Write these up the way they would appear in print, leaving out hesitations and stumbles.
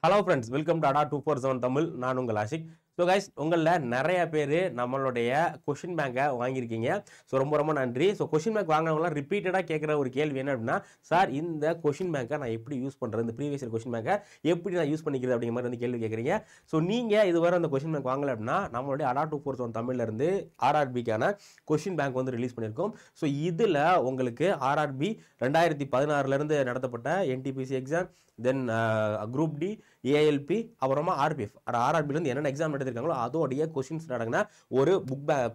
Hello friends, welcome to ADA 247 Tamil. நான் உங்கள் Ashiq. So guys உங்களில் நிறைய பேர் நம்மளுடைய கொஷின் பேங்கை வாங்கியிருக்கீங்க. ஸோ ரொம்ப நன்றி. ஸோ கொஷின் பேங்க் வாங்கினவங்களாம் ரிப்பீட்டடாக கேட்குற ஒரு கேள்வி என்ன அப்படின்னா, சார் இந்த கொஷின் பேங்கை நான் எப்படி யூஸ் பண்ணுறது, இந்த ப்ரீவியஸ் இயர் கொஷின் பேங்கை எப்படி நான் யூஸ் பண்ணிக்கிறது அப்படிங்கிற மாதிரி வந்து கேள்வி கேட்குறீங்க. ஸோ நீங்கள் இதுவரை அந்த கொஷின் பேங்க் வாங்கலை அப்படின்னா நம்மளுடைய ADA 247 தமிழ்லேருந்து ஆர்ஆர்பிக்கான கொஷின் பேங்க் வந்து ரிலீஸ் பண்ணியிருக்கோம். ஸோ இதில் உங்களுக்கு ஆர்ஆர்பி 2016 நடத்தப்பட்ட NTPC exam, then group D, ALP, அப்புறமா ஆர்பிஎஃப், ஆர்ஆர்பிலேருந்து என்னென்ன எக்ஸாம் எடுத்திருக்காங்களோ அதோடைய கொஷின்ஸ் நடங்கின ஒரு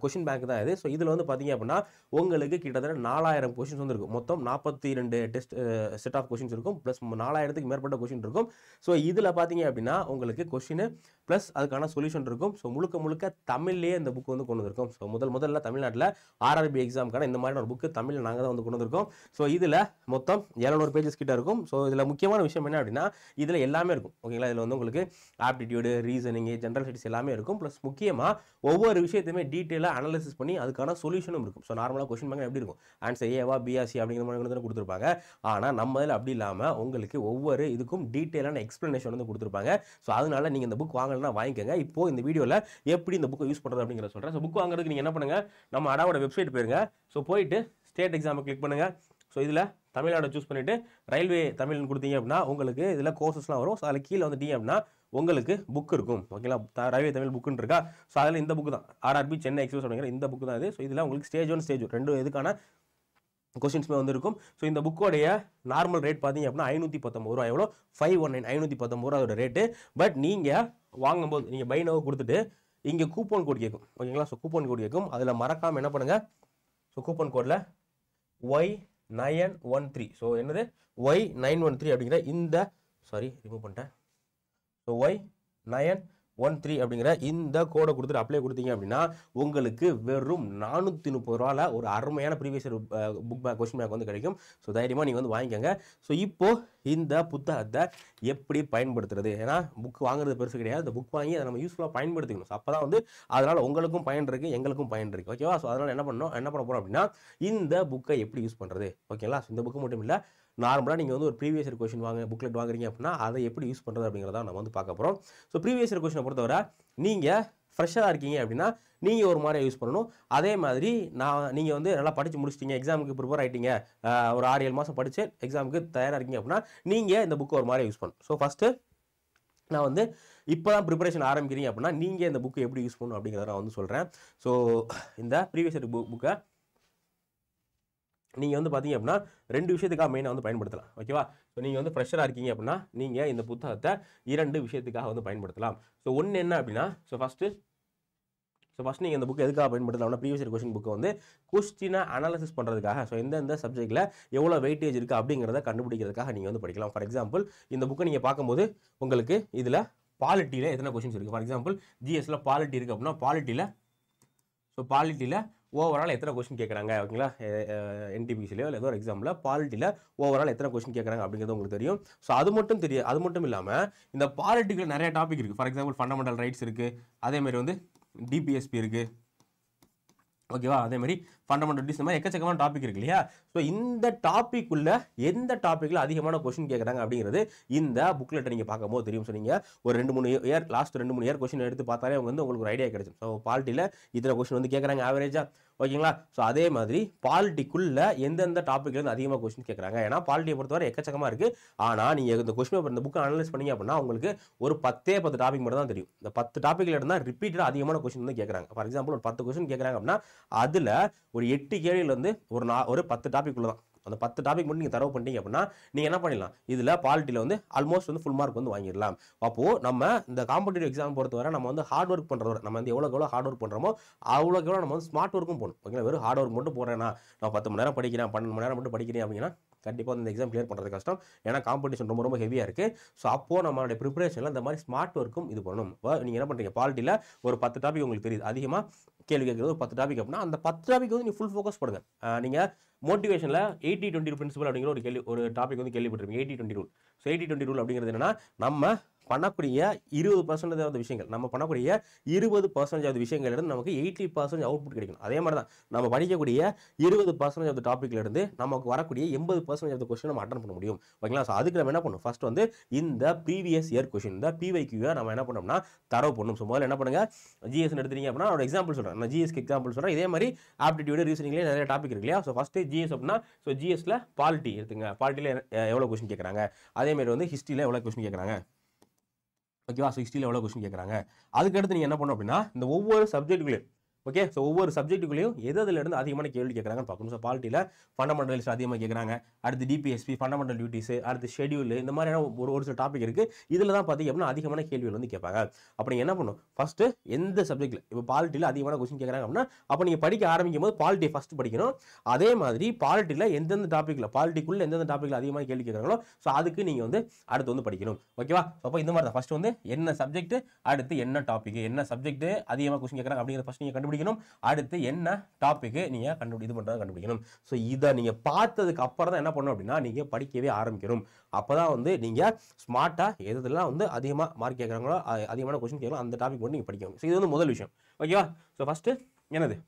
கொஷின் பேங்க் தான் இது. ஸோ இதில் வந்து பார்த்தீங்க அப்படின்னா உங்களுக்கு கிட்டத்தட்ட 4000 கொஷின்ஸ் வந்து இருக்கும். மொத்தம் 42 டெஸ்ட் செட் ஆஃப் கொஷின்ஸ் இருக்கும், ப்ளஸ் 4000க்கு மேற்பட்ட கொஷின் இருக்கும். ஸோ இதில் பார்த்தீங்க அப்படின்னா உங்களுக்கு கொஷின் ப்ளஸ் அதுக்கான சொல்யூஷன் இருக்கும். ஸோ முழுக்க தமிழ்லேயே இந்த புக் வந்து கொண்டு வந்திருக்கோம். ஸோ முதல்ல தமிழ்நாட்டில் ஆர்ஆர்பி எக்ஸாமுக்கான இந்த மாதிரியான ஒரு புக்கு தமிழில் நாங்கள் தான் வந்து கொண்டு வந்திருக்கோம். ஸோ இதில் மொத்தம் 700 பேஜஸ் கிட்ட இருக்கும். ஸோ இதில் முக்கியமான விஷயம் என்ன அப்படின்னா, இதில் எல்லாமே இருக்கும். ஓகேங்களா, இதில் வந்து உங்களுக்கு ஆப்டிடியூடு, ரீசனிங், ஜென்ரல் ஸ்டடிஸ் எல்லாமே இருக்கும். ப்ளஸ் முக்கியமாக ஒவ்வொரு விஷயத்தையுமே டீட்டெயிலாக அனாலிசிஸ் பண்ணி அதுக்கான சொல்யூஷனும் இருக்கும். ஸோ நார்மலாக கொஸ்டின் பேங்க் எப்படி இருக்கும், ஆன்சர் ஏவா பிஆர்சி அப்படிங்கிற மாதிரி தான் கொடுத்துருப்பாங்க. ஆனால் நம்ம இதில் அப்படி இல்லாமல் உங்களுக்கு ஒவ்வொரு இதுக்கும் டீட்டெயிலான எக்ஸ்ப்ளனேஷன் வந்து கொடுத்துருப்பாங்க. ஸோ அதனால நீங்கள் இந்த புக் வாங்கலைன்னா வாங்கிக்கோங்க. இப்போ இந்த வீடியோவில் எப்படி இந்த புக்கை யூஸ் பண்ணுறது அப்படிங்கிற சொல்கிறேன். ஸோ புக் வாங்குறதுக்கு நீங்கள் என்ன பண்ணுங்கள், நம்ம அடாவோட வெப்சைட் போயிருங்க. ஸோ போயிட்டு ஸ்டேட் எக்ஸாமை கிளிக் பண்ணுங்கள். ஸோ இதில் தமிழ்நாடு சூஸ் பண்ணிவிட்டு ரயில்வே தமிழ்னு கொடுத்தீங்க அப்படின்னா உங்களுக்கு இதில் கோர்சஸ்லாம் வரும். ஸோ அதில் கீழே வந்துட்டீங்க அப்படின்னா உங்களுக்கு புக் இருக்கும். ஓகேங்களா, ரயில்வே தமிழ் புக்குன்னு இருக்கா. ஸோ அதில் இந்த புக்கு தான் ஆர்ஆர்பி சென்னை எக்ஸ்பிரஸ் அப்படிங்கிற இந்த புக்கு தான் இது. ஸோ இதில் உங்களுக்கு ஸ்டேஜ் 1 ஸ்டேஜ் 2 ரெண்டு இதுக்கான கொஸ்டின்ஸுமே வந்து இருக்கும். ஸோ இந்த புக்கோடைய நார்மல் ரேட் பார்த்தீங்க அப்படின்னா 519 ரூபா. எவ்வளோ, 519, 519 ரூபா அதோட ரேட்டு. பட் நீங்கள் வாங்கும்போது நீங்கள் பை நோ கொடுத்துட்டு இங்கே கூப்பன் கோட் கேட்கும். ஓகேங்களா, ஸோ கூப்பன் கோட் கேட்கும். அதில் மறக்காமல் என்ன பண்ணுங்கள், ஸோ கூப்பன் கோடில் Y913, ஸோ என்னது Y913 அப்படிங்கிற இந்த ரிமூவ் பண்ணிட்டேன். ஸோ Y913 அப்படிங்கிற இந்த கோடை கொடுத்துட்டு அப்ளை கொடுத்தீங்க அப்படின்னா உங்களுக்கு வெறும் 430 ரூபாயில் ஒரு அருமையான previous year book pack question pack வந்து கிடைக்கும். ஸோ தைரியமாக நீங்கள் வந்து வாங்கிக்கோங்க. ஸோ இப்போது இந்த புத்தகத்தை எப்படி பயன்படுத்துறது, ஏன்னா புக் வாங்குறது பெருசு கிடையாது, இந்த புக் வாங்கி அதை நம்ம யூஸ்ஃபுல்லாக பயன்படுத்திக்கணும். ஸோ அப்போ தான் வந்து அதனால் உங்களுக்கும் பயன் இருக்குது, எங்களுக்கும் பயன் இருக்குது. ஓகேவா, ஸோ அதனால் என்ன பண்ண போகிறோம் அப்படின்னா இந்த புக்கை எப்படி யூஸ் பண்ணுறது. ஓகேங்களா, ஸோ இந்த புக்கு மட்டும் இல்லை, நார்மலாக நீங்கள் வந்து ஒரு ப்ரீவியஸ் இயர் கொஸ்டின் புக்லெட் வாங்குறீங்க அப்படின்னா அதை எப்படி யூஸ் பண்ணுறது அப்படிங்கிறத நம்ம வந்து பார்க்க போகிறோம். ஸோ ப்ரீவியஸ் இயர் கொஸ்டினை பொறுத்தவரை நீங்கள் ஃப்ரெஷ்ஷாக இருக்கீங்க அப்படின்னா நீங்கள் ஒரு மாதிரி யூஸ் பண்ணணும். அதே மாதிரி நீங்கள் வந்து நல்லா படித்து முடிச்சிட்டிங்க, எக்ஸாமுக்கு ப்ரிப்பேர் ஆகிட்டீங்க, ஒரு 6-7 மாதம் படித்து எக்ஸாமுக்கு தயாராக இருக்கீங்க அப்படின்னா நீங்கள் இந்த புக்கை ஒரு மாதிரி யூஸ் பண்ணணும். ஸோ ஃபஸ்ட்டு நான் வந்து இப்போ தான் ப்ரிப்பரேஷன் ஆரம்பிக்கிறீங்க அப்படின்னா நீங்கள் இந்த புக்கை எப்படி யூஸ் பண்ணணும் அப்படிங்கிறத நான் வந்து சொல்கிறேன். ஸோ இந்த ப்ரீவியஸ் இயர் புக்கை நீங்கள் வந்து பார்த்தீங்க அப்படின்னா 2 விஷயத்துக்காக மெயினாக வந்து பயன்படுத்தலாம். ஓகேவா, ஸோ நீங்கள் வந்து ஃப்ரெஷராக இருக்கீங்க அப்படின்னா நீங்கள் இந்த புத்தகத்தை 2 விஷயத்துக்காக வந்து பயன்படுத்தலாம். ஸோ ஒன்று என்ன அப்படின்னா, ஸோ ஃபஸ்ட் நீங்கள் இந்த புக் எதுக்காக பயன்படுத்தலாம்னா ப்ரீவியஸ் இயர் கொஸ்டின் புக்கை வந்து கொஸ்டினை அனாலிசிஸ் பண்ணுறதுக்காக. ஸோ எந்தெந்த சப்ஜெக்ட்டில் எவ்வளோ வெயிட்டேஜ் இருக்குது அப்படிங்கிறத கண்டுபிடிக்கிறதுக்காக நீங்கள் வந்து படிக்கலாம். ஃபார் எக்ஸாம்பிள் இந்த புக்கை நீங்கள் பார்க்கும்போது உங்களுக்கு இதில் பாலிட்டியில் எத்தனை கொஸ்டின்ஸ் இருக்குது. ஃபார் எக்ஸாம்பிள் ஜிஎஸ்ல பாலிட்டி இருக்குது அப்படின்னா பாலிட்டியில் ஓவரால் எத்தனை கொஸ்டின் கேட்குறாங்க. ஓகேங்களா, என்டிபிசிலையோ இல்லை ஏதோ ஒரு எக்ஸாம்பிள் பாலிட்டியில் ஓவரால் எத்தனை கொஸ்டின் கேட்குறாங்க அப்படிங்கிறது உங்களுக்கு தெரியும். ஸோ அது மட்டும் இல்லாமல் இந்த பாலிட்டிக்கில் நிறைய டாபிக் இருக்குது. ஃபார் எக்ஸாம்பிள் ஃபண்டமெண்டல் ரைட்ஸ் இருக்குது, அதேமாதிரி வந்து டிபிஎஸ்பி இருக்குது. ஓகேவா, அதேமாதிரி ஃபண்டமெண்டல் டிஸ், இந்த மாதிரி எக்கச்சக்கமான டாபிக் இருக்கு இல்லையா. ஸோ இந்த டாபிக் உள்ள எந்த டாப்பிக்கில் அதிகமான கொஸ்டின் கேட்குறாங்க அப்படிங்கிறது இந்த புக்லெட்டை நீங்கள் பார்க்கும்போது தெரியும். ஸோ நீங்கள் ஒரு 2-3 இயர் லாஸ்ட் 2-3 இயர் கொஸ்டின் எடுத்து பார்த்தாலே வந்து உங்களுக்கு ஒரு ஐடியா கிடைக்கும். ஸோ பாலிட்டியில் இத்தனை கொஸ்டின் வந்து கேட்குறாங்க ஆவரேஜாக. ஓகேங்களா, ஸோ அதே மாதிரி பாலிட்டிக்குள்ள எந்தெந்த டாப்பிக்லேருந்து அதிகமாக கொஸ்டின் கேட்குறாங்க. ஏன்னா பாலிட்டியை பொறுத்தவரை எக்கச்சக்கமாக இருக்குது. ஆனால் நீங்கள் இந்த கொஸ்டின் பேப்பர் இந்த புக்கை அனலைஸ் பண்ணீங்க அப்படின்னா உங்களுக்கு ஒரு 10 டாபிக் மட்டும் தான் தெரியும். இந்த 10 டாப்பிக்கில் இருந்தால் ரிப்பீட்டடாக அதிகமான கொஸ்டின் வந்து கேட்குறாங்க. ஃபார் எக்ஸாம்பிள் ஒரு 10 கொஸ்டின் கேட்குறாங்க அப்படின்னா அதில் ஒரு 8 கேள்வியிலேருந்து ஒரு 10 டாபிக் உள்ள தான். அந்த 10 டாபிக் மட்டும் நீங்கள் தரவு பண்ணிட்டீங்க அப்படின்னா நீங்கள் என்ன பண்ணிடலாம், இதில் பாலிட்டியில் வந்து ஆல்மோஸ்ட் வந்து ஃபுல் மார்க் வந்து வாங்கிடலாம். அப்போது நம்ம இந்த காம்படிட்டிவ் எக்ஸாம் பொறுத்தவரை நம்ம வந்து ஹார்ட் ஒர்க் பண்ணுறவரை, நம்ம வந்து எவ்வளோ ஹார்ட் ஒர்க் பண்ணுறோமோ அவ்வளோக்கு நம்ம வந்து ஸ்மார்ட் ஒர்க்கும் போகணும். ஓகேங்களா, வெறும் ஹார்ட் ஒர்க் மட்டும் போகிறேன்னா நான் 10 மணி நேரம் படிக்கிறேன், 12 மணி நேரம் மட்டும் படிக்கிறேன் அப்படின்னா கண்டிப்பாக இந்த எக்ஸாம் கிளியர் பண்ணுறது கஷ்டம். ஏன்னா காம்படிஷன் ரொம்ப ஹெவியாக இருக்குது. ஸோ அப்போது நம்மளுடைய ப்ரிப்பரேஷனில் இந்த மாதிரி ஸ்மார்ட் ஒர்க்கும் இது பண்ணணும். நீங்கள் என்ன பண்ணுறீங்க, பாலிட்டியில் ஒரு 10 டாபிக் உங்களுக்கு தெரியுது, அதிகமாக கேள்வி கேட்குறது ஒரு 10 டாபிக் அப்படின்னா அந்த 10 டாபிக் வந்து நீங்கள் ஃபுல் ஃபோக்கஸ் பண்ணுங்க. நீங்கள் மோட்டிவேஷனில் 80-20 பிரின்சிபல் அப்படிங்கிற ஒரு டாபிக் வந்து கேள்விப்பட்டிருப்பீங்க, 80-20 ரூல். ஸோ 80-20 ரூல் அப்படிங்கிறது என்னன்னா, நம்ம பண்ணக்கூடிய 20% விஷயங்கள், நம்ம பண்ணக்கூடிய 20% விஷயங்கள் இருந்து நமக்கு 80% அவுட்புட் கிடைக்கும். அதே மாதிரி தான் நம்ம படிக்கக்கூடிய 20% டாபிக்ல இருந்து நமக்கு வரக்கூடிய 80% கொஸ்டின் நம்ம அட்டன் பண்ண முடியும். ஓகேங்களா? ஸோ அதுக்கு நம்ம என்ன பண்ணணும், ஃபர்ஸ்ட் வந்து இந்த ப்ரீவியஸ் இயர் கொஸ்டின், இந்த பிவைக்யூவை நம்ம என்ன பண்ணோம்னா தரவு பண்ணணும். ஸோ முதல்ல என்ன பண்ணுங்க, ஜிஎஸ் எடுத்துட்டீங்க அப்படின்னா ஒரு எக்ஸாம்பிள் சொல்கிறேன், நான் ஜிஎஸ்க்கு எக்ஸாம்பிள் சொல்கிறேன். இதே மாதிரி ஆப்டிடியூடு ரீசனிங்லேயே நிறைய டாபிக் இருக்கு இல்லையா? ஸோ ஃபர்ஸ்ட் ஜிஎஸ் அப்படின்னா, ஸோ ஜிஎஸ்ல பாலிட்டி எடுத்துங்க, பாலிட்டியில் எவ்வளோ கொஸ்டின் கேட்குறாங்க, அதே மாதிரி வந்து ஹிஸ்ட்ரியில் எவ்வளோ கொஸ்டின் கேட்குறாங்க. ஓகேவா? ஸோ ஹிஸ்ட்ரியில் எவ்வளோ கொஸ்டின் கேட்குறாங்க. அதுக்கடுத்து நீங்கள் என்ன பண்ணணும் அப்படின்னா, இந்த ஒவ்வொரு சப்ஜெக்ட்டுக்குள்ளேயும், ஓகே, ஸோ ஒவ்வொரு சப்ஜெக்ட்டுக்குள்ளேயும் எதுல இருந்து அதிகமான கேள்வி கேட்குறாங்கன்னு பார்க்கணும். ஸோ பாலிட்டியில் ஃபண்டமெண்டல்ஸ் அதிகமாக கேட்குறாங்க, அடுத்து டிபிஎஸ்பி ஃபண்டமெண்டல் டியூட்டிஸ், அடுத்து ஷெடியூல், இந்த மாதிரியான ஒரு சில டாபிக் இருக்குது. இதில் தான் பார்த்தீங்க அப்படின்னா அதிகமான கேள்விகள் வந்து கேட்பாங்க. அப்போ நீங்கள் என்ன பண்ணணும், ஃபஸ்ட்டு எந்த சப்ஜெக்ட்டில் இப்போ பாலிட்டியில் அதிகமான கொஸ்டின் கேட்குறாங்க அப்படின்னா, அப்போ நீங்கள் படிக்க ஆரம்பிக்கும் போது பாலிட்டி ஃபஸ்ட்டு படிக்கணும். அதே மாதிரி பாலிட்டியில் எந்தெந்த டாப்பிக்கில், பாலிட்டிக்குள்ளே எந்தெந்த டாப்பிக்கில் அதிகமாக கேள்வி கேட்குறாங்களோ ஸோ அதுக்கு நீங்கள் வந்து அடுத்து வந்து படிக்கணும். ஓகேவா? அப்போ இந்த மாதிரி தான் ஃபஸ்ட்டு வந்து என்ன சப்ஜெக்ட், அடுத்து என்ன டாபிக், என்ன சப்ஜெக்ட் அதிகமாக கொஸ்டின் கேட்குறாங்க அப்படிங்கிறத ஃபஸ்ட் நீங்கள் கண்டுபிடிக்கணும். அடுத்து என்ன டாபிக் நீங்கள் கண்டுபிடிக்கணும். ஸோ இதை நீங்கள் பார்த்ததுக்கு அப்புறம் தான் என்ன பண்ணணும் அப்படின்னா நீங்கள் படிக்கவே ஆரம்பிக்கணும். அப்போதான் வந்து நீங்கள் ஸ்மார்ட்டாக எதுலாம் வந்து அதிகமாக மார்க் கேட்குறாங்களோ, அதிகமான கொஸ்டின் கேட்கலாம், அந்த டாபிக் மட்டும் நீங்கள் படிக்கணும். ஸோ இது வந்து முதல் விஷயம். ஓகேவா? ஸோ ஃபஸ்ட்டு என்னது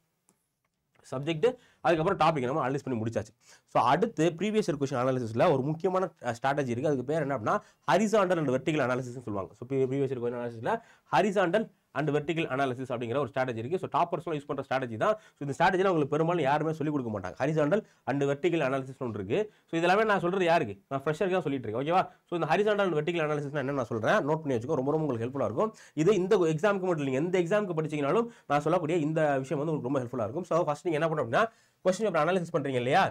சப்ஜெக்ட், அதுக்கப்புறம் டாபிக் நம்ம அனலைஸ் பண்ணி முடிச்சாச்சு. ஸோ அடுத்து ப்ரீவியஸ் இயர் கொஸ்டின் அனாலிசிஸில் ஒரு முக்கியமான ஸ்ட்ராட்டஜி இருக்குது. அதுக்கு பேர் என்ன அப்படின்னா ஹரிசாண்டல் அண்ட் வெர்டிகல் அனாலிசிஸ்னு சொல்லுவாங்க. ஸோ ப்ரீவியஸ் இயர் கொஸ்டின் அனாலிசிஸில் ஹரிசாண்டல் அண்ட் வெர்டிகல் அனாலிசிஸ் அப்படிங்கிற ஒரு ஸ்ட்ராட்டஜி இருக்குது. ஸோ டாப்பர்ஸ்லாம் யூஸ் பண்ணுற ஸ்ட்ராட்டஜி தான். ஸோ இந்த ஸ்ட்ராட்டஜியில் உங்களுக்கு பெரும்பாலும் யாருமே சொல்லிக் கொடுக்க மாட்டாங்க. ஹரிசாண்டல் அண்ட் வெர்டிகல் அனாலிசிஸ் ஒன்று இருக்குது. ஸோ இதெல்லாமே நான் சொல்கிறது யாருக்கு, நான் ஃப்ரெஷருக்கு தான் சொல்லிட்டு இருக்கேன். ஓகேவா? ஸோ இந்த ஹரிசாண்டல் அண்ட் வெர்டிகல் அனாலிசிஸ் என்ன நான் சொல்கிறேன், நோட் பண்ணி வச்சுக்கோ, ரொம்ப உங்களுக்கு ஹெல்ப்ஃபுல்லாக இருக்கும். இது இந்த எக்ஸாமுக்கு மட்டும் இல்லைங்க, எந்த எக்ஸாமுக்கு படிச்சிங்கனாலும் நான் சொல்லக்கூடிய இந்த விஷயம் வந்து உங்களுக்கு ரொம்ப ஹெல்ப்ஃபுல்லாக இருக்கும். ஸோ ஃபஸ்ட் நீங்கள் என்ன பண்ணணும் அப்படின்னா, கொஸ்டின் பேப்பர் அனாலிசிஸ் பண்ணுறீங்க இல்லையா,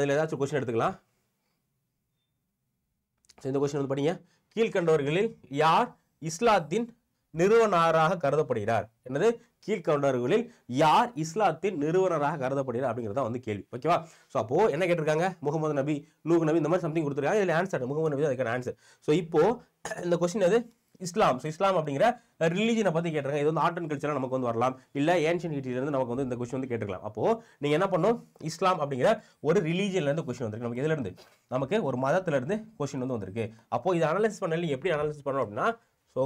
இதில் ஏதாச்சும் கொஸ்டின் எடுத்துக்கலாம். ஸோ இந்த கொஸ்டின் வந்து படிங்க. கீழ்கண்டவர்களில் யார் இஸ்லாத்தின் நிறுவனராக கருதப்படுகிறார்? என்னது, கீழ்கண்டவர்களில் யார் இஸ்லாத்தின் நிறுவனராக கருதப்படுகிறார் அப்படிங்கிறத வந்து கேள்வி. ஓகேவா? ஸோ அப்போ என்ன கேட்டிருக்காங்க, முகமது நபி, நூஹ் நபி, இந்த மாதிரி சம்திங் கொடுத்துருக்காங்க. இதில் ஆன்சர் முகமது நபி தான் அதுக்கான ஆன்சர். ஸோ இப்போ இந்த கொஸ்டின் எது, இஸ்லாம். ஸோ இஸ்லாம் அப்படிங்கிற ரிலீஜனை பற்றி கேட்டிருக்காங்க. இது வந்து ஆர்ட் அண்ட் கல்ச்சராக நமக்கு வந்து வரலாம், இல்லை ஏன்ஷியன் ஹிஸ்டரியிலேருந்து நமக்கு வந்து இந்த கொஸ்டின் வந்து கேட்டுக்கலாம். அப்போ நீங்கள் என்ன பண்ணணும், இஸ்லாம் அப்படிங்கிற ஒரு ரிலீஜன்லேருந்து கொஸ்டின் வந்திருக்கு. நமக்கு எதுலேருந்து, நமக்கு ஒரு மதத்திலிருந்து கொஸ்டின் வந்து வந்திருக்கு. அப்போ இதை அனலைசிஸ் பண்ணல, எப்படி அனலைசிஸ் பண்ணணும் அப்படின்னா, ஸோ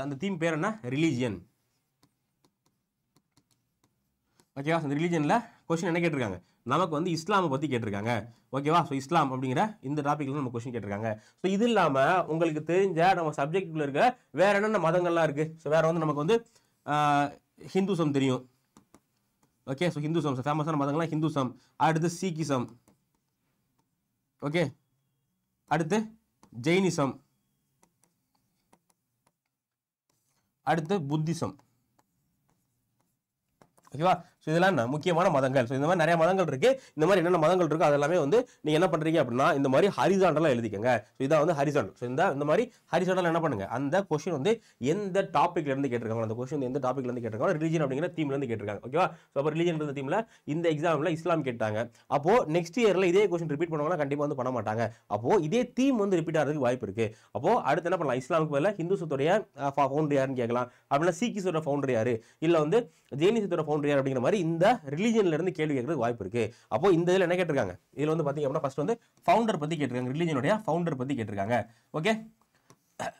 அந்த தீம் பேர் என்ன, ரிலீஜியன். ஓகேவா? அந்த ரிலீஜனில் கொஸ்டின் என்ன கேட்டிருக்காங்க, நமக்கு வந்து இஸ்லாமை பற்றி கேட்டிருக்காங்க. ஓகேவா? ஸோ இஸ்லாம் அப்படிங்கிற இந்த டாப்பிக்கில் நம்ம கொஸ்டின் கேட்டிருக்காங்க. ஸோ இது இல்லாமல் உங்களுக்கு தெரிஞ்ச நம்ம சப்ஜெக்டில் இருக்க வேறு என்னென்ன மதங்கள்லாம் இருக்குது. ஸோ வேறு வந்து நமக்கு வந்து ஹிந்துசம் தெரியும். ஓகே, ஸோ ஹிந்துசம் ஃபேமஸான மதங்கள்லாம் ஹிந்துசம், அடுத்து சீக்கிசம், ஓகே, அடுத்து ஜெயினிசம், அடுத்து புத்திசம். ஓகேவா? ஸோ இதெல்லாம் என்ன முக்கியமான மதங்கள். ஸோ இந்த மாதிரி நிறைய மதங்கள் இருக்கு. இந்த மாதிரி என்னென்ன மதங்கள் இருக்கு அதெல்லாமே வந்து நீங்க என்ன பண்றீங்க அப்படின்னா இந்த மாதிரி ஹரிசாண்டலாக எழுதிக்கங்க. ஸோ இதான் வந்து ஹரிசாண்டல். ஸோ இந்த மாதிரி ஹரிசாண்டல் என்ன பண்ணுங்க, அந்த கொஸ்டின் வந்து எந்த டாபிக்ல இருந்து கேட்டிருக்காங்க, அந்த கொஸ்டின் எந்த டாபிக்ல இருந்து கேட்டிருக்காங்க, ரிலிஜன் அப்படிங்கிற தீம்ல இருந்து கேட்டிருக்காங்க. ஓகேவா? ஸோ அப்போ ரிலிஜன் தீம்ல இந்த எக்ஸாம்ல இஸ்லாம் கேட்டாங்க. அப்போ நெக்ஸ்ட் இயர்ல இதே கொஸ்டின் ரிப்பீட் பண்ணுவாங்கன்னா கண்டிப்பா வந்து பண்ண மாட்டாங்க. அப்போ இதே தீம் வந்து ரிப்பீட் ஆகிறதுக்கு வாய்ப்பு இருக்கு. அப்போ அடுத்து என்ன பண்ணலாம், இஸ்லாமுக்கு பதிலாக ஹிந்துசத்துடைய ஃபவுண்டர் யாருன்னு கேட்கலாம், அப்படின்னா சீக்கிஸோட ஃபவுண்டர் யாரு, இல்லை வந்து ஜெயினிசத்தோட ஃபவுண்டர் யார் அப்படிங்கிற மாதிரி இந்த ரிலிஜன்ல இருந்து கேள்வி கேட்கறதுக்கு வாய்ப்பு இருக்கு. அப்போ இந்த இதில் என்ன கேட்டிருக்காங்க, இதில் வந்து பார்த்தீங்க அப்படின்னா ஃபர்ஸ்ட் வந்து ஃபவுண்டர் பற்றி கேட்டிருக்காங்க, ரிலிஜனுடைய ஃபவுண்டர் பற்றி கேட்டிருக்காங்க. ஓகே,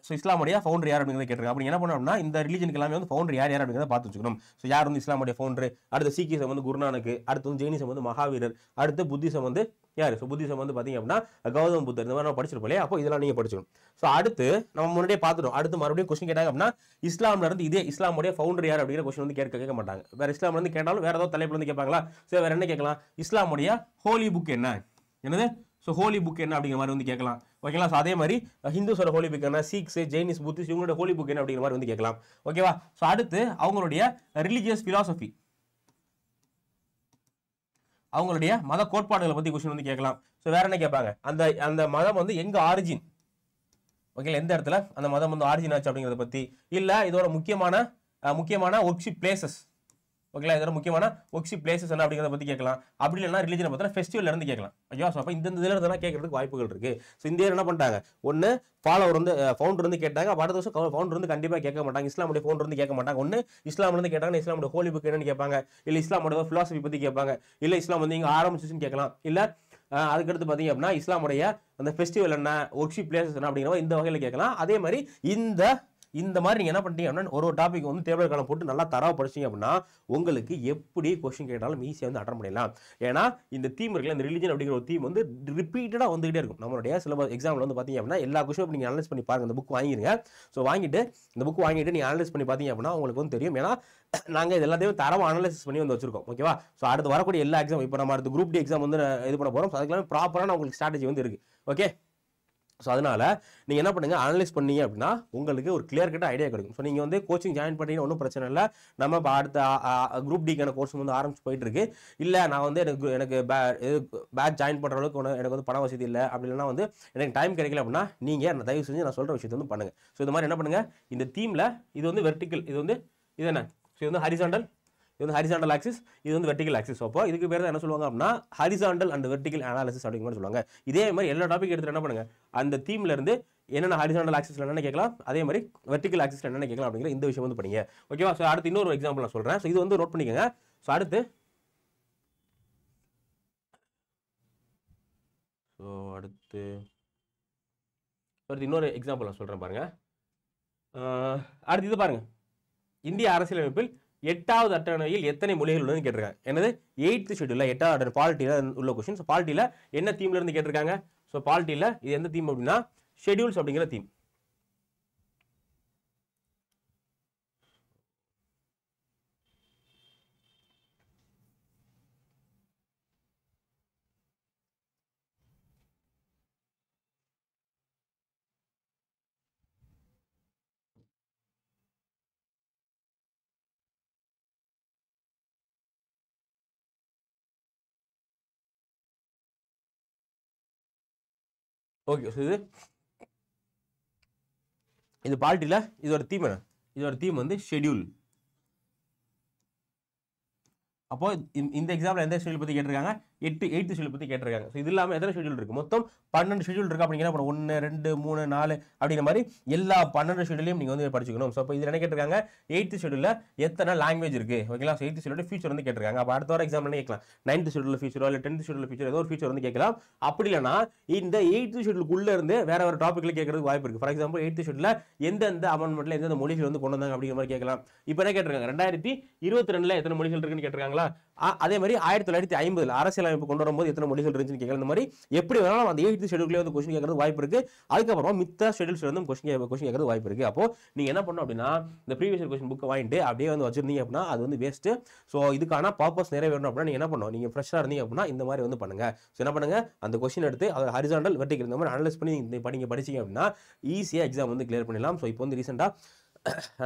ஸோ இஸ்லாமுடைய ஃபவுண்டர் யார் அப்படிங்கிறத கேட்டிருக்காங்க. அப்படி என்ன பண்ணணும்னா இந்த ரிலிஜனுக்கு எல்லாமே வந்து ஃபவுண்டர் யார் யார் அப்படிங்கிறத பார்த்து வச்சுக்கணும். ஸோ யார் வந்து இஸ்லாமுடைய ஃபவுண்டர், அடுத்து சீக்கிசம் வந்து குருநானக்கு, அடுத்து வந்து ஜெயினிசம் வந்து மகாவீரர், அடுத்து புத்திசம் வந்து யார், ஸோ புத்திசம் வந்து பார்த்தீங்க அப்படின்னா கௌதம் புத்தர். இந்த மாதிரி நம்ம படிச்சிருப்போம் இல்லையா, அப்போ இதெல்லாம் நீங்கள் படிச்சிடும். ஸோ அடுத்து நம்ம முன்னாடியே பார்த்துட்டோம். அடுத்து மறுபடியும் கொஸ்டின் கேட்டாங்க அப்படின்னா இஸ்லாம்ல இருந்து இதே இஸ்லாமுடைய ஃபவுண்டர் யார் அப்படிங்கிற கொஸ்டின் வந்து கேட்க மாட்டாங்க. வேற இஸ்லாம்ல இருந்து கேட்டாலும் வேற ஏதாவது தலைப்புல இருந்து கேட்பாங்களா, ஸோ வேற என்ன கேட்கலாம், இஸ்லாமுடைய ஹோலி புக் என்ன, என்னது, ஸோ ஹோலி புக் என்ன அப்படிங்கிற மாதிரி வந்து கேட்கலாம். ஓகேங்களா? ஸோ அதே மாதிரி ஹிந்துஸோட ஹோலி புக் என்ன, சீக்ஸ், ஜெயினிஸ், புத்திஸ்ட் இவங்களோட ஹோலி புக் என்ன அப்படிங்கிற மாதிரி வந்து கேட்கலாம். ஓகேவா? ஸோ அடுத்து அவங்களுடைய ரிலீஜியஸ் பிலாசபி, அவங்களுடைய மத கோட்பாடுகளை பற்றி கொஸ்டின் வந்து கேட்கலாம். ஸோ வேற என்ன கேட்பாங்க, அந்த மதம் வந்து எங்க ஆரிஜின், ஓகே, எந்த இடத்துல அந்த மதம் வந்து ஆரிஜின் ஆச்சு அப்படிங்கிறத பற்றி, இல்லை இதோட முக்கியமான ஒர்க்ஷிப் பிளேசஸ், ஓகேங்களா, இதோட முக்கியமான ஒர்க்ஷிப் பிளேசஸ் என்ன அப்படிங்கிறத பற்றி கேட்கலாம். அப்படி இல்லைன்னா ரிலிஜனை பற்றின ஃபெஸ்டிவல் இருந்து கேட்கலாம். ஓகேவா? ஸோ அப்போ இந்த இதில் இருந்தால் கேட்கறதுக்கு வாய்ப்புகள் இருக்கு. ஸோ இந்த என்ன பண்ணிட்டாங்க, ஒன்று ஃபாலோவர் வந்து ஃபவுண்டர் வந்து கேட்டாங்க, அப்போ அடுத்த வருஷம் ஃபவுண்டர் வந்து கண்டிப்பாக கேட்க மாட்டாங்க, இஸ்லாமுடைய ஃபவுண்டர் வந்து கேட்க மாட்டாங்க. ஒன்று இஸ்லாம்ல இருந்து கேட்டாங்க, இஸ்லாமுடைய ஹோலி புக் என்னன்னு கேட்பாங்க, இல்லை இஸ்லாமோட ஃபிலாசபி பற்றி கேட்பாங்க, இல்லை இஸ்லாம் வந்து இங்கே ஆரம்பிச்சுன்னு கேட்கலாம், இல்லை அதுக்கடுத்து பார்த்தீங்க அப்படின்னா இஸ்லாமுடைய அந்த ஃபெஸ்டிவல் என்ன, ஒர்க்ஷிப் பிளேசஸ் என்ன அப்படிங்கிற இந்த வகையில் கேட்கலாம். அதே மாதிரி இந்த மாதிரி நீங்கள் என்ன பண்ணிட்டீங்க அப்படின்னா ஒரு டாபிக் வந்து டேபிள் காலம் போட்டு நல்லா தரவா படிச்சிங்க அப்படின்னா உங்களுக்கு எப்படி கொஸ்டின் கேட்டாலும் ஈஸியாக வந்து அட்டன் பண்ணிடலாம். ஏன்னா இந்த தீம் இருக்குல்ல, இந்த ரிலிஜன் அப்படிங்கிற ஒரு தீம் வந்து ரிப்பீட்டடாக வந்துகிட்டே இருக்கும். நம்மளுடைய சிலபஸ் எக்ஸாமில் வந்து பார்த்தீங்க அப்படின்னா எல்லா கொஸ்டினும் நீங்கள் அனலைஸ் பண்ணி பாருங்க. இந்த புக் வாங்கிடுங்க. ஸோ இந்த புக் வாங்கிட்டு நீங்கள் அனலைஸ் பண்ணி பார்த்தீங்க அப்படின்னா உங்களுக்கு வந்து தெரியும். ஏன்னா நாங்கள் இது எல்லாத்தையும் தரமாக அனலைசிஸ் பண்ணி வந்து வச்சிருக்கோம். ஓகேவா? ஸோ அடுத்து வரக்கூடிய எல்லா எக்ஸாம் இப்போ நம்ம அடுத்து குரூப் டி எக்ஸாம் வந்து இது பண்ண போகிறோம். ஸோ அதுக்கெல்லாம் ப்ராப்பரான உங்களுக்கு ஸ்ட்ராட்டஜி வந்து இருக்குது. ஓகே, ஸோ அதனால் நீங்கள் என்ன பண்ணுங்கள், அனலைஸ் பண்ணீங்க அப்படின்னா உங்களுக்கு ஒரு கிளியர் கட் ஐடியா கிடைக்கும். ஸோ நீங்கள் வந்து கோச்சிங் ஜாயின் பண்ணிங்கன்னா ஒன்றும் பிரச்சனை இல்லை. நம்ம இப்போ அடுத்த குரூப் டிக்கான கோர்ஸ் வந்து ஆரம்பிச்சு போயிட்டு இருக்கு. இல்லை நான் வந்து எனக்கு பேட்ச் ஜாயின் பண்ணுற அளவுக்கு எனக்கு வந்து பண வசதி இல்லை, அப்படி இல்லைனா வந்து எனக்கு டைம் கிடைக்கல அப்படின்னா நீங்கள் தயவு செஞ்சு நான் சொல்கிற விஷயத்தை வந்து பண்ணுங்கள். ஸோ இந்த மாதிரி என்ன பண்ணுங்கள், இந்த தீமில் இது வந்து வெர்டிக்கல், இது என்ன, ஸோ இது வந்து ஹரிசாண்டல், இது வந்து ஹரிசாண்டல் ஆக்சிஸ், இது வந்து வெர்டிகல் ஆக்சிஸ். அப்போ இதுக்கு பேர் தான் என்ன சொல்லுவாங்க அப்படின்னா ஹரிசாண்டல் அண்ட் வெர்டிகல் அனாலிசிஸ் அப்படிங்கிற மாதிரி சொல்லுவாங்க. இதே மாதிரி எல்லா டாபிக் எடுத்துட்டு என்ன பண்ணுங்க, அந்த தீம்ல இருந்து என்னென்ன ஹரிசாண்டல் ஆக்சிஸ்ல என்னென்ன கேட்கலாம், அதே மாதிரி வெர்டிகல் ஆக்சிஸ்ல என்னென்ன கேட்கலாம் அப்படிங்கிற இந்த விஷயம் வந்து படிங்க. ஓகேவா? ஸோ அடுத்து இன்னொரு எக்ஸாம்பிள் நான் சொல்றேன். ஸோ இது வந்து நோட் பண்ணிக்கோங்க. ஸோ அடுத்து இன்னொரு எக்ஸாம்பிள் நான் சொல்றேன் பாருங்க. அடுத்து இது பாருங்க, இந்திய அரசியலமைப்பில் 8வது அட்டவணையில் எத்தனை மொழிகள் உள்ளதுன்னு கேட்டிருக்காங்க. என்னது 8th ஷெட்யூல்ல 8வது அட்டவணை பாலிட்டியில உள்ள கொஸ்டின். ஸோ பாலிட்டியில என்ன தீம்ல இருந்து கேட்டிருக்காங்க? ஸோ பாலிட்டியில இது எந்த தீம் அப்படின்னா ஷெட்யூல்ஸ் அப்படிங்கிற தீம். ஓகே, இது பாலிட்டியில இதோட தீம் என்ன? இதோட தீம் வந்து ஷெட்யூல். அப்போ இந்த எக்ஸாம்பிள் எந்த ஷெட்யூல் பற்றி கேட்டிருக்காங்க? 8th ஷெட்யூல் பற்றி கேட்டிருக்காங்க. ஸோ இது இல்லாமல் எத்தனை ஷெட்யூல் இருக்குது? மொத்தம் 12 ஷெட்யூல் இருக்குது. அப்படிங்கிற 1 2 3 4 அப்படிங்கிற மாதிரி எல்லா 12 ஷெட்யூலையும் நீங்கள் வந்து படிச்சுக்கணும். ஸோ இப்போ இதில் என்ன கேட்டிருக்காங்க? 8th ஷெட்யூலில் எத்தனை லாங்குவேஜ் இருக்குது? ஓகேங்களா? ஸோ 8th ஷெட்யூல் ஃபியூச்சர் வந்து கேட்டிருக்காங்க. அப்போ அடுத்த வர எக்ஸாம்பிள் கேட்கலாம் 9th ஷெட்யூல் ஃபியூச்சரோ இல்லை 10th ஷெட்யூல் ஃபியூச்சர் ஏதோ ஒரு ஃபியூச்சர் வந்து கேட்கலாம். அப்படி இல்லைனா இந்த 8th ஷெட்யூலுக்குள்ளே இருந்து வேற ஒரு டாப்பிக்கில் கேட்கறதுக்கு வாய்ப்பு இருக்குது. ஃபார் எக்ஸாம்பிள் 8th ஷெட்யூலில் எந்தெந்த அமெண்ட்மெண்ட்டில் எந்தெந்த மொழிகள் வந்து கொண்டு வந்தாங்க அப்படிங்கிற மாதிரி கேட்கலாம். இப்போ என்ன கேட்டிருக்காங்க? 2022 எத்தனை மொழிகள் இருக்குன்னு கேட்டிருக்காங்களா? அதே மாதிரி 1950 அரசியலமைப்பு கொண்டு வரும்போது எத்தனை மொழிகள் இருந்துச்சுன்னு கேட்கலாம். இந்த மாதிரி எப்படி வேணாலும் அந்த 8th ஷெட்யூல்ல வந்து கொஸ்டின் கேட்கறது வாய்ப்பு இருக்கு. அதுக்கப்புறம் மித்த ஷெட்யூல்ஸ்ல இருந்து கொஸ்டின் கேட்கறது வாய்ப்பு இருக்கு. அப்போ நீங்க என்ன பண்ணணும் அப்படின்னா இந்த ப்ரீவியஸ் கொஸ்டின் புக்கை வாங்கிட்டு அப்படியே வந்து வச்சிருந்தீங்க அப்படின்னா அது வந்து வேஸ்ட். ஸோ இதுக்கான பர்பஸ் நிறைவேறணும் அப்படின்னா நீங்க என்ன பண்ணணும், நீங்க ஃப்ரெஷ்ஷா இருந்தீங்க அப்படின்னா இந்த மாதிரி வந்து பண்ணுங்க. ஸோ என்ன பண்ணுங்க, அந்த கொஸ்டின் எடுத்து அதை ஹரிசாண்டல் வெர்டிகல் இந்த மாதிரி அனலைஸ் பண்ணி படிச்சீங்க அப்படின்னா ஈஸியாக எக்ஸாம் வந்து கிளியர் பண்ணிடலாம். ஸோ இப்போ வந்து ரீசெண்டாக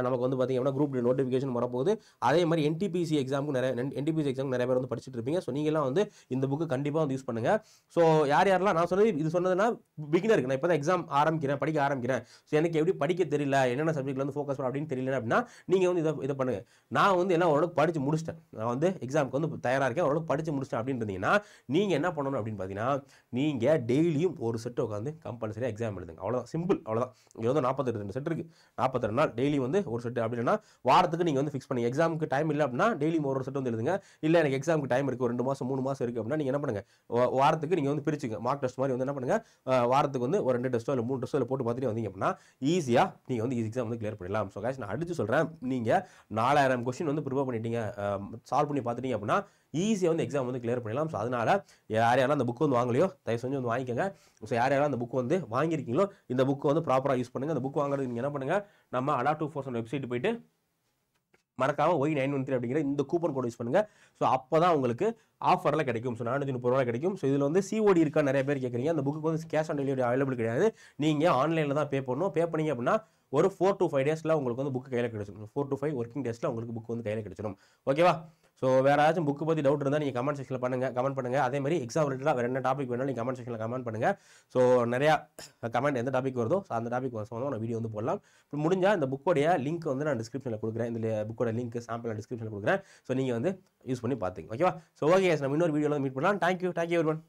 நமக்கு வந்து பார்த்தீங்கன்னா குரூப் டி நோட்டிஃபிகேஷன் வரப்போகுது. அதே மாதிரி NTPC எக்ஸாமுக்கு நிறைய பேர் வந்து படிச்சுட்டு இருப்பீங்க. ஸோ நீங்கள்லாம் வந்து இந்த புக்கு கண்டிப்பாக வந்து யூஸ் பண்ணுங்க. ஸோ யாரெல்லாம் நான் சொன்னதுன்னா பிகினருக்கு நான் இப்போ தான் எக்ஸாம் படிக்க ஆரம்பிக்கிறேன். ஸோ எனக்கு எப்படி படிக்க தெரியல, என்னென்ன சப்ஜெக்ட்ல வந்து ஃபோக்கஸ் பண்ண அப்படின்னு தெரியல அப்படின்னா நீங்கள் வந்து இதை பண்ணுங்க. நான் வந்து எல்லாம் ஓரளவுக்கு படிச்சு முடிச்சிட்டேன், நான் வந்து எக்ஸாமுக்கு வந்து தயாராக இருக்கேன், ஓரளவுக்கு படிச்சு முடிச்சிட்டேன் அப்படின்னு இருந்தீங்கன்னா நீங்கள் என்ன பண்ணணும் அப்படின்னு பார்த்தீங்கன்னா நீங்கள் டெய்லியும் ஒரு செட் உட்காந்து கம்பல்சரி எக்ஸாம் எழுதுங்க. அவ்வளோதான், சிம்பிள், அவ்வளோதான். இங்கே வந்து 42 செட் இருக்குது, 42 நாள் டெய்லி வந்து ஒரு செட். அப்படின்னா வாரத்துக்கு நீங்கள் வந்து ஃபிக்ஸ் பண்ணி எக்ஸாமுக்கு டைம் இல்லை அப்படின்னா டெய்லி ஒரு செட் வந்து எழுதுங்க. இல்லை எனக்கு எக்ஸாமுக்கு டைம் இருக்குது, ஒரு 2 மாதம் 3 மாதம் இருக்குது அப்படின்னா நீங்கள் என்ன பண்ணுங்க, வாரத்துக்கு நீங்கள் வந்து பிரிச்சுங்க. மார்க் டெஸ்ட் மாதிரி வந்து என்ன பண்ணுங்க, வாரத்துக்கு வந்து ஒரு 2 டெஸ்ட்டோ இல்லை 3 டெஸ்ட்டோ போட்டு பார்த்துட்டு வந்தீங்க அப்படின்னா ஈஸியாக நீங்கள் வந்து எக்ஸாம் வந்து கிளியர் பண்ணிடலாம். ஸோ guys நான் அடிச்சு சொல்கிறேன், நீங்கள் 4000 கொஸ்டின் வந்து ப்ரிப்பேர் பண்ணிட்டீங்க, சால்வ் பண்ணி பார்த்துட்டீங்க அப்படின்னா ஈஸியாக வந்து எக்ஸாம் வந்து கிளியர் பண்ணிடலாம். ஸோ அதனால் யாரெல்லாம் அந்த புக் வந்து வாங்கலையோ தயவு செஞ்சு வந்து வாங்கிக்கோங்க. ஸோ யாரெல்லாம் அந்த புக் வந்து வாங்கியிருக்கீங்களோ இந்த புக்கை வந்து ப்ராப்பராக யூஸ் பண்ணுங்கள். அந்த புக் வாங்குறதுக்கு நீங்கள் என்ன பண்ணுங்கள், நம்ம Ada24 வெப்சைட் போயிட்டு மறக்காம Y913 அப்படிங்கிற இந்த கூப்பன் கோட் யூஸ் பண்ணுங்க. ஸோ அப்போ தான் உங்களுக்கு ஆஃபரில் கிடைக்கும். ஸோ 430 ரூபா கிடைக்கும். ஸோ இதில் வந்து COD இருக்கா நிறைய பேர் கேட்குறீங்க. அந்த புக்கு வந்து கேஷ் ஆன் டெலிவரி அவைலபிள் கிடையாது. நீங்கள் ஆன்லைனில் தான் பே பண்ணணும். பே பண்ணீங்க அப்படின்னா ஒரு 4 to 5 டேஸில் உங்களுக்கு வந்து புக்கு கையில் கிடைச்சிடும். 4 to 5 ஒர்க்கிங் டேஸில் உங்களுக்கு புக் வந்து கையில் கிடைச்சிடும். ஓகேவா? ஸோ வேறு ஏதாச்சும் புக்கு பற்றி டவுட் இருந்தால் நீங்கள் கமெண்ட் செக்ஷனில் கமெண்ட் பண்ணுங்கள். அதே மாதிரி எக்ஸாம் ரிலேட்டடாக வேறு என்ன டாபிக் வேணாலும் நீங்கள் கமெண்ட் செக்ஷனில் கமெண்ட் பண்ணுங்கள். ஸோ நிறையா கமெண்ட் எந்த டாபிக் வருதோ அந்த டாபிக் சம்மந்தமாக நான் வீடியோ வந்து போடலாம். இப்போ முடிஞ்சால் இந்த புக்கோடைய லிங்க் வந்து நான் டிஸ்கிரிப்ஷனில் கொடுக்குறேன். இந்த புக்கோட லிங்க் சாம்பிள் நான் டிஸ்கிரிப்ஷனில் கொடுக்குறேன். ஸோ நீங்கள் வந்து யூஸ் பண்ணி பார்த்துங்க. ஓகேவா? ஸோ ஓகே, நம்ம இன்னொரு வீடியோவில் மீட் பண்ணலாம். Thank you everyone.